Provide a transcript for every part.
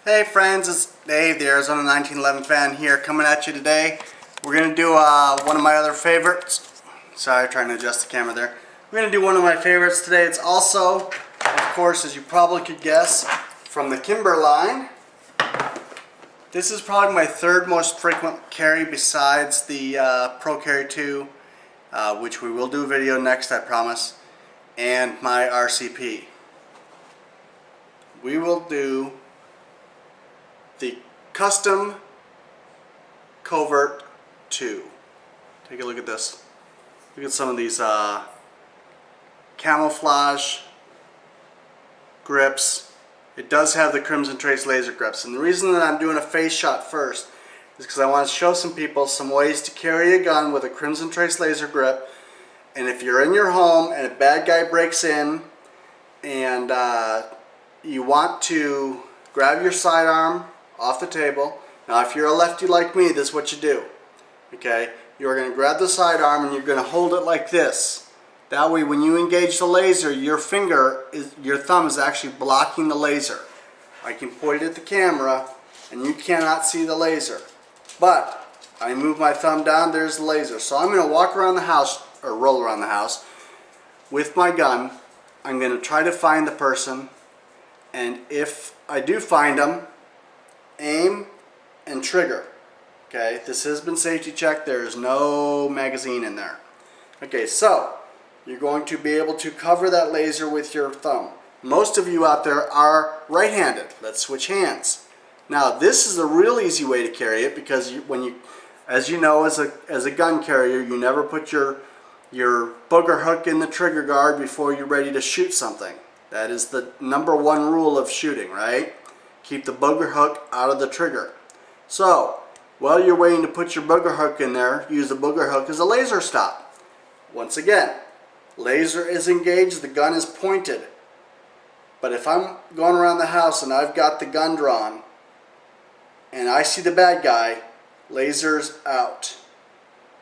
Hey friends, it's Dave, the Arizona 1911 fan here, coming at you today. We're going to do one of my other favorites. Sorry, trying to adjust the camera there. We're going to do one of my favorites today. It's also, of course, as you probably could guess, from the Kimber line. This is probably my third most frequent carry besides the Pro Carry 2, which we will do a video next, I promise, and my RCP. We will do the custom Covert 2. Take a look at this. Look at some of these camouflage grips. It does have the Crimson Trace laser grips, and the reason that I'm doing a face shot first is because I want to show some people some ways to carry a gun with a Crimson Trace laser grip. And if you're in your home and a bad guy breaks in and you want to grab your sidearm off the table. Now if you're a lefty like me, this is what you do. Okay, you're going to grab the sidearm and you're going to hold it like this. That way when you engage the laser, your thumb is actually blocking the laser. I can point it at the camera and you cannot see the laser. But I move my thumb down, there's the laser. So I'm going to walk around the house, or roll around the house, with my gun. I'm going to try to find the person, and if I do find them, aim and trigger. Okay, this has been safety checked. There is no magazine in there. Okay, so you're going to be able to cover that laser with your thumb. Most of you out there are right-handed. Let's switch hands. Now this is a real easy way to carry it, because as you know, as a gun carrier, you never put your booger hook in the trigger guard before you're ready to shoot something. That is the #1 rule of shooting, right? Keep the booger hook out of the trigger. So, while you're waiting to put your booger hook in there, use the booger hook as a laser stop. Once again, laser is engaged, the gun is pointed. But if I'm going around the house and I've got the gun drawn, and I see the bad guy, laser's out.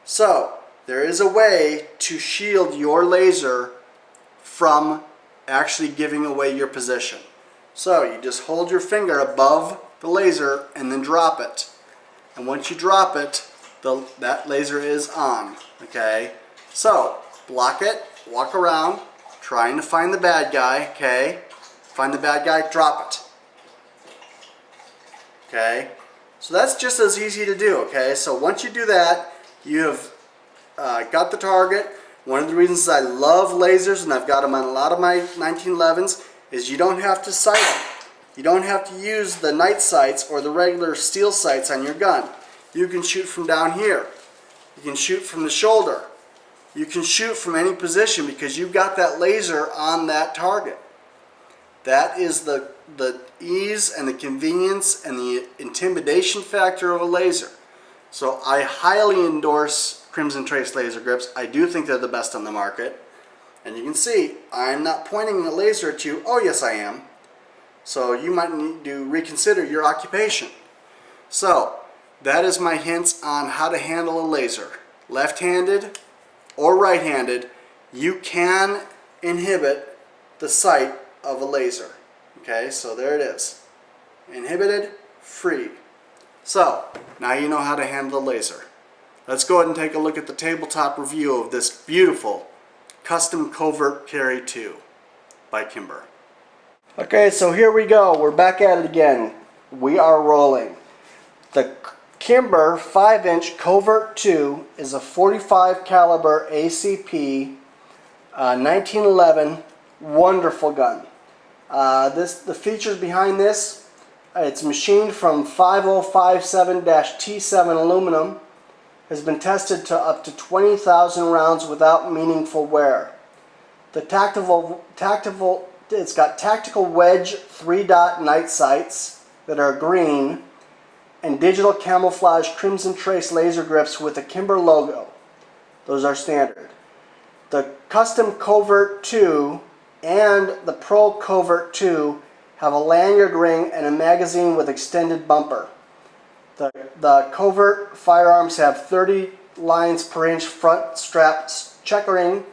So, there is a way to shield your laser from actually giving away your position. So you just hold your finger above the laser and then drop it. And once you drop it, that laser is on. Okay? So, block it, walk around, trying to find the bad guy. Okay? Find the bad guy, drop it. Okay? So that's just as easy to do. Okay? So once you do that, you have got the target. One of the reasons I love lasers, and I've got them on a lot of my 1911s, is you don't have to sight them. You don't have to use the night sights or the regular steel sights on your gun. You can shoot from down here. You can shoot from the shoulder. You can shoot from any position because you've got that laser on that target. That is the ease and the convenience and the intimidation factor of a laser. So I highly endorse Crimson Trace laser grips. I do think they're the best on the market. And you can see, I'm not pointing a laser at you. Oh yes, I am. So you might need to reconsider your occupation. So that is my hints on how to handle a laser. Left-handed or right-handed, you can inhibit the sight of a laser. Okay, so there it is. Inhibited, free. So now you know how to handle a laser. Let's go ahead and take a look at the tabletop review of this beautiful custom Covert Carry 2 by Kimber. Okay, so here we go. We're back at it again. We are rolling. The Kimber 5-inch Covert 2 is a .45 caliber ACP 1911 wonderful gun. The features behind this, it's machined from 5057-T7 aluminum. Has been tested to up to 20,000 rounds without meaningful wear. It's got tactical wedge 3-dot night sights that are green, and digital camouflage Crimson Trace laser grips with a Kimber logo. Those are standard. The custom Covert 2 and the Pro Covert 2 have a lanyard ring and a magazine with extended bumper. The Covert firearms have 30 lines per inch front strap checkering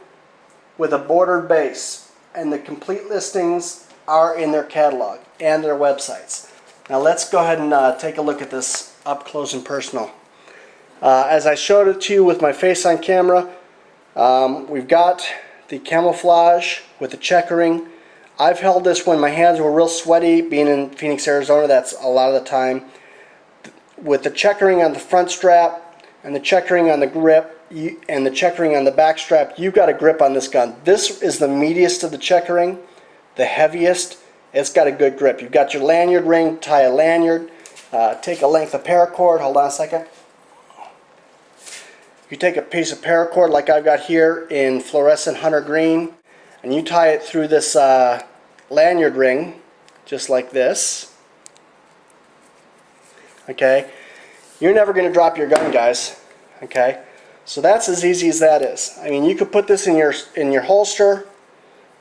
with a bordered base, and the complete listings are in their catalog and their websites. Now let's go ahead and take a look at this up close and personal. As I showed it to you with my face on camera, we've got the camouflage with the checkering. I've held this when my hands were real sweaty, being in Phoenix, Arizona. That's a lot of the time. With the checkering on the front strap and the checkering on the grip and the checkering on the back strap, you've got a grip on this gun. This is the meatiest of the checkering, the heaviest. It's got a good grip. You've got your lanyard ring, tie a lanyard, take a length of paracord. Hold on a second. You take a piece of paracord like I've got here in fluorescent hunter green, and you tie it through this lanyard ring, just like this. Okay, you're never going to drop your gun, guys. Okay, so that's as easy as that is. I mean, you could put this in your holster,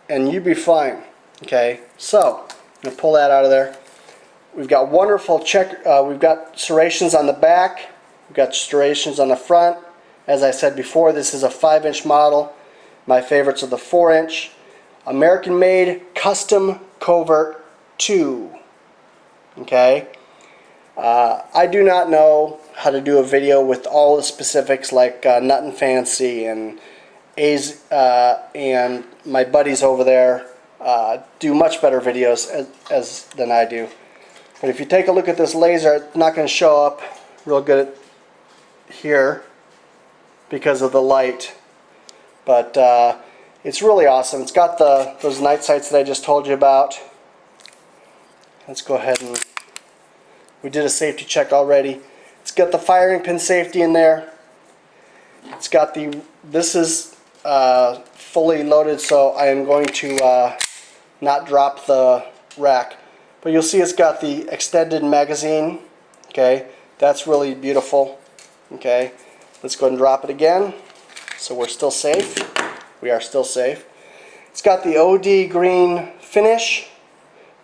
and you'd be fine. Okay, so I'm going to pull that out of there. We've got wonderful we've got serrations on the back. We've got serrations on the front. As I said before, this is a 5-inch model. My favorites are the 4-inch. American-made, custom Covert 2. Okay. I do not know how to do a video with all the specifics like Nut and Fancy and and my buddies over there do much better videos than I do. But if you take a look at this laser, it's not going to show up real good here because of the light. But it's really awesome. It's got those night sights that I just told you about. Let's go ahead and... We did a safety check already. It's got the firing pin safety in there. It's got this is fully loaded, so I am going to not drop the rack. But you'll see it's got the extended magazine. Okay, that's really beautiful. Okay, let's go ahead and drop it again. So we're still safe. We are still safe. It's got the OD green finish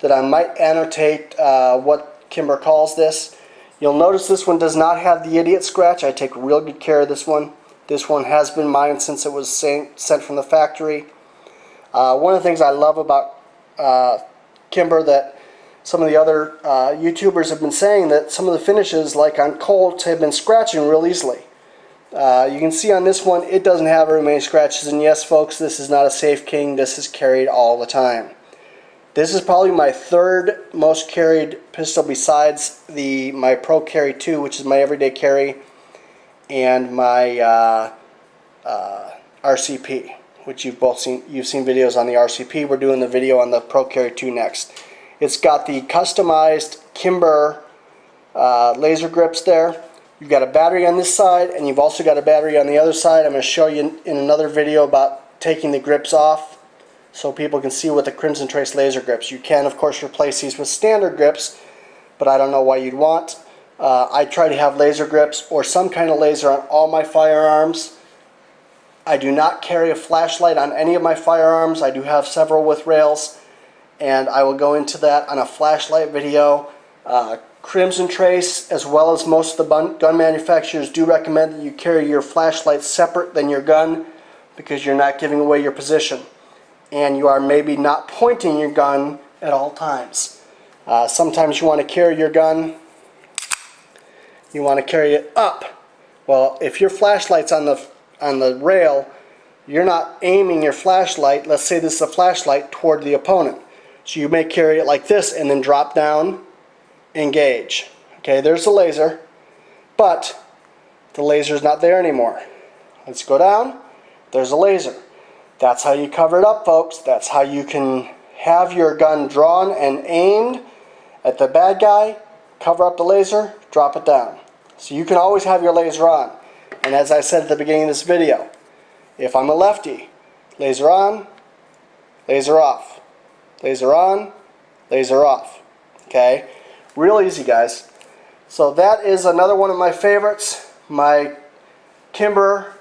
that I might annotate what Kimber calls this. You'll notice this one does not have the idiot scratch. I take real good care of this one. This one has been mine since it was sent from the factory. One of the things I love about Kimber that some of the other YouTubers have been saying, that some of the finishes, like on Colt, have been scratching real easily. You can see on this one it doesn't have very many scratches, and yes folks, this is not a Safe King. This is carried all the time. This is probably my third most carried pistol besides my Pro Carry 2, which is my everyday carry, and my RCP, which you've seen videos on the RCP. We're doing the video on the Pro Carry 2 next. It's got the customized Kimber laser grips there. You've got a battery on this side, and you've also got a battery on the other side. I'm going to show you in another video about taking the grips off, so people can see with the Crimson Trace laser grips. You can, of course, replace these with standard grips, but I don't know why you'd want. I try to have laser grips or some kind of laser on all my firearms. I do not carry a flashlight on any of my firearms. I do have several with rails, and I will go into that on a flashlight video. Crimson Trace, as well as most of the gun manufacturers, do recommend that you carry your flashlight separate than your gun, because you're not giving away your position, and you are maybe not pointing your gun at all times. Sometimes you want to carry your gun, you want to carry it up. Well, if your flashlight's on the rail, you're not aiming your flashlight, let's say this is a flashlight, toward the opponent. So you may carry it like this and then drop down, engage. Okay, there's the laser, but the laser's not there anymore. Let's go down, there's a laser. That's how you cover it up, folks. That's how you can have your gun drawn and aimed at the bad guy, cover up the laser, drop it down. So you can always have your laser on. And as I said at the beginning of this video, if I'm a lefty, laser on, laser off. Laser on, laser off. Okay? Real easy, guys. So that is another one of my favorites, my Kimber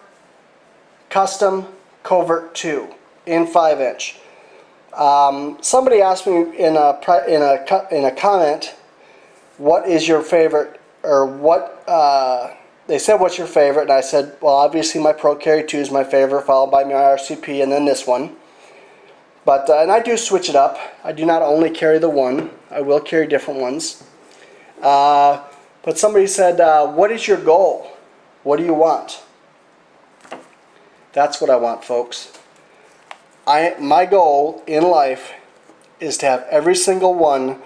Custom Covert 2 in 5-inch. Somebody asked me in a comment, what is your favorite, or what, they said what's your favorite, and I said, well, obviously my Pro Carry 2 is my favorite, followed by my RCP, and then this one. But and I do switch it up. I do not only carry the one. I will carry different ones. But somebody said, what is your goal? What do you want? That's what I want, folks. My goal in life is to have every single one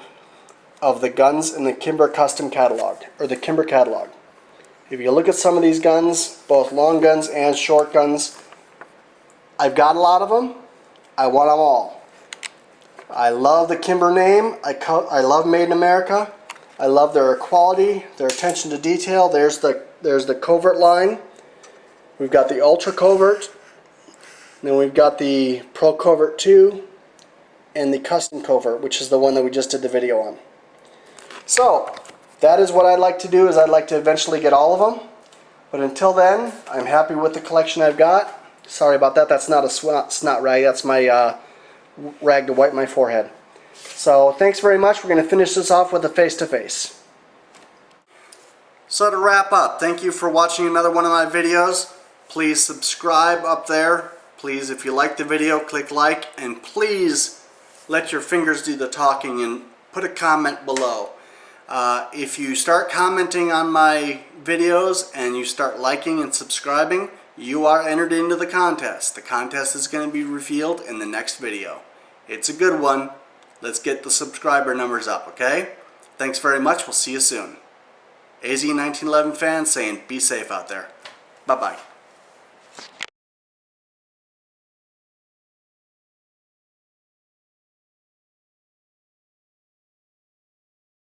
of the guns in the Kimber custom catalog, or the Kimber catalog. If you look at some of these guns, both long guns and short guns, I've got a lot of them. I want them all. I love the Kimber name. I love Made in America. I love their quality, their attention to detail. There's the Covert line. We've got the Ultra Covert. Then we've got the Pro Covert 2 and the Custom Covert, which is the one that we just did the video on. So that is what I'd like to do, is I'd like to eventually get all of them. But until then, I'm happy with the collection I've got. Sorry about that. That's not a snot rag. That's my rag to wipe my forehead. So thanks very much. We're going to finish this off with a face-to-face. So to wrap up, thank you for watching another one of my videos. Please subscribe up there. Please, if you like the video, click like, and please let your fingers do the talking and put a comment below. If you start commenting on my videos and you start liking and subscribing, you are entered into the contest. The contest is going to be revealed in the next video. It's a good one. Let's get the subscriber numbers up, okay? Thanks very much. We'll see you soon. AZ1911 fans saying be safe out there. Bye-bye.